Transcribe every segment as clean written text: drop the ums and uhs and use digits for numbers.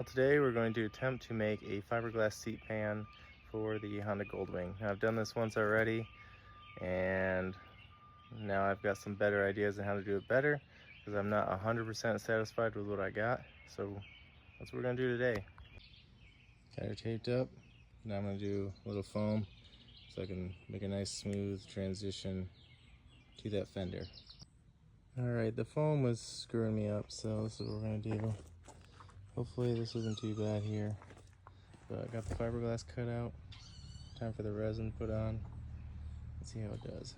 Well, today we're going to attempt to make a fiberglass seat pan for the Honda Goldwing. Now, I've done this once already, and now I've got some better ideas on how to do it better because I'm not 100% satisfied with what I got. So that's what we're going to do today. Got her taped up. Now I'm going to do a little foam so I can make a nice smooth transition to that fender. Alright, the foam was screwing me up, so this is what we're going to do. Hopefully this isn't too bad here. But I got the fiberglass cut out. Time for the resin put on. Let's see how it does.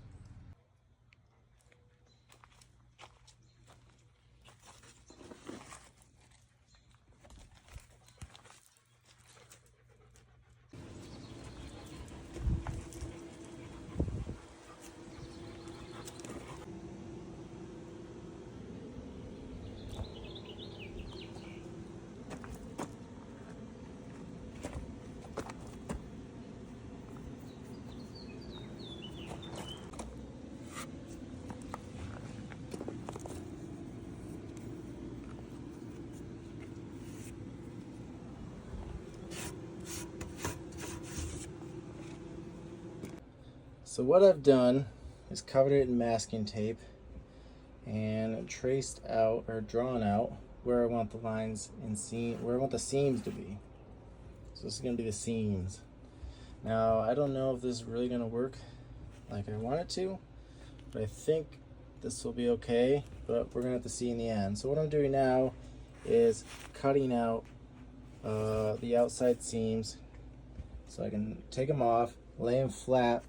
So what I've done is covered it in masking tape and traced out or drawn out where I want the lines and where I want the seams to be. So this is going to be the seams. Now I don't know if this is really going to work like I want it to, but I think this will be okay, but we're going to have to see in the end. So what I'm doing now is cutting out the outside seams so I can take them off, lay them flat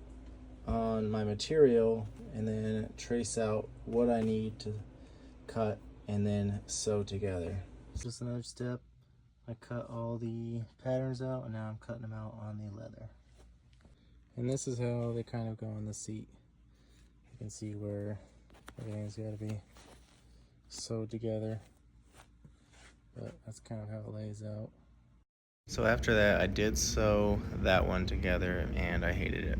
on my material, and then trace out what I need to cut and then sew together. Just another step. I cut all the patterns out and now I'm cutting them out on the leather. And this is how they kind of go on the seat. You can see where everything's got to be sewed together, but that's kind of how it lays out. So after that, I did sew that one together and I hated it.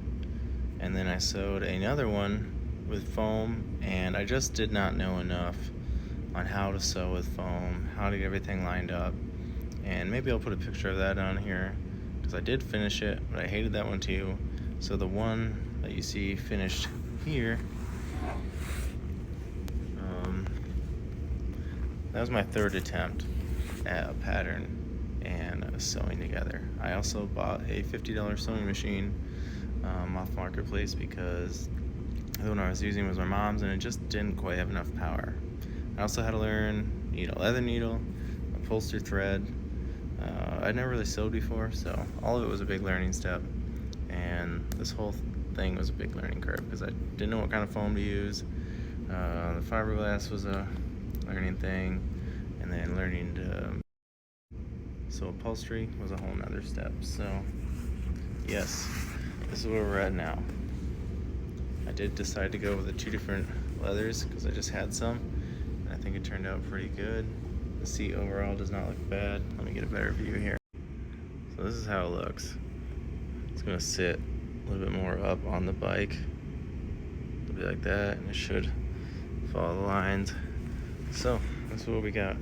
And then I sewed another one with foam, and I just did not know enough on how to sew with foam, how to get everything lined up. And maybe I'll put a picture of that on here because I did finish it, but I hated that one too. So the one that you see finished here, that was my third attempt at a pattern and sewing together. I also bought a $50 sewing machine off Marketplace because the one I was using was my mom's and it just didn't quite have enough power. I also had to learn a leather needle, upholstery thread. I'd never really sewed before, so all of it was a big learning step, and this whole thing was a big learning curve because I didn't know what kind of foam to use. The fiberglass was a learning thing, and then learning to sew upholstery was a whole nother step. So yes, this is where we're at now. I did decide to go with the two different leathers because I just had some, and I think it turned out pretty good. The seat overall does not look bad. Let me get a better view here. So this is how it looks. It's gonna sit a little bit more up on the bike. It'll be like that, and it should follow the lines. So that's what we got.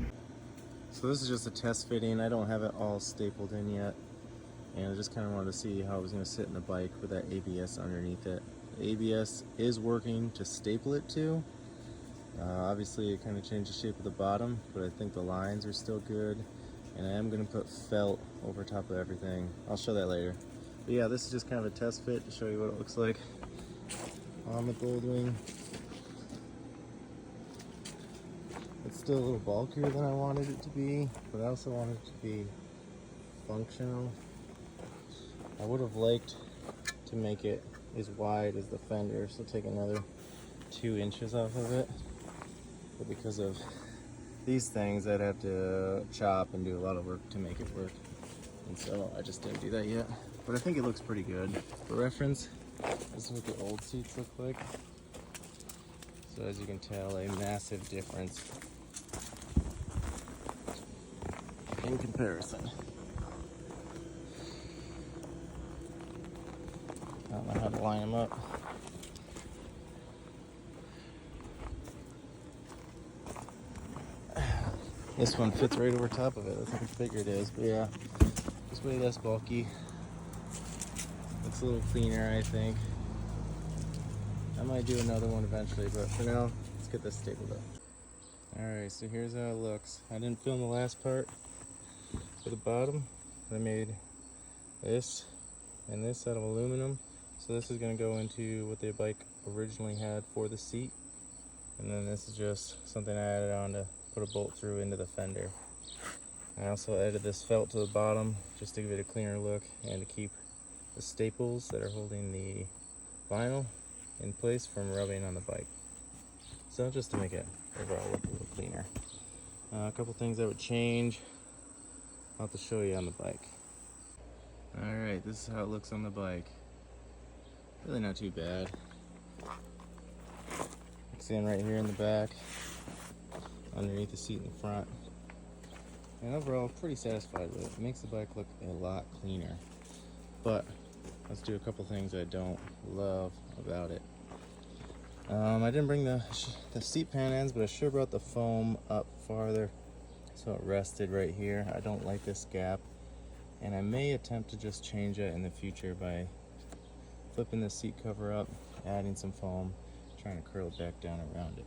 So this is just a test fitting. I don't have it all stapled in yet, and I just kind of wanted to see how it was going to sit in the bike with that ABS underneath it. The ABS is working to staple it to. Obviously it kind of changed the shape of the bottom, but I think the lines are still good, and I am going to put felt over top of everything. I'll show that later. But yeah, this is just kind of a test fit to show you what it looks like on the Goldwing. It's still a little bulkier than I wanted it to be, but I also wanted it to be functional. I would have liked to make it as wide as the fender, so take another 2 inches off of it. But because of these things, I'd have to chop and do a lot of work to make it work. And so I just didn't do that yet. But I think it looks pretty good. For reference, this is what the old seats look like. So as you can tell, a massive difference in comparison. I don't know how to line them up. This one fits right over top of it. That's how much bigger it is. But yeah, it's way less bulky. Looks a little cleaner, I think. I might do another one eventually, but for now, let's get this stapled up. Alright, so here's how it looks. I didn't film the last part for the bottom. I made this and this out of aluminum. So this is going to go into what the bike originally had for the seat. And then this is just something I added on to put a bolt through into the fender. I also added this felt to the bottom just to give it a cleaner look and to keep the staples that are holding the vinyl in place from rubbing on the bike. So just to make it overall look a little cleaner. A couple things I would change. I'll have to show you on the bike. Alright, this is how it looks on the bike. Really not too bad. It's in right here in the back, underneath the seat in the front. And overall, pretty satisfied with it. It makes the bike look a lot cleaner. But let's do a couple things I don't love about it. I didn't bring the seat pan ends, but I sure brought the foam up farther so it rested right here. I don't like this gap, and I may attempt to just change it in the future by flipping the seat cover up, adding some foam, trying to curl it back down around it.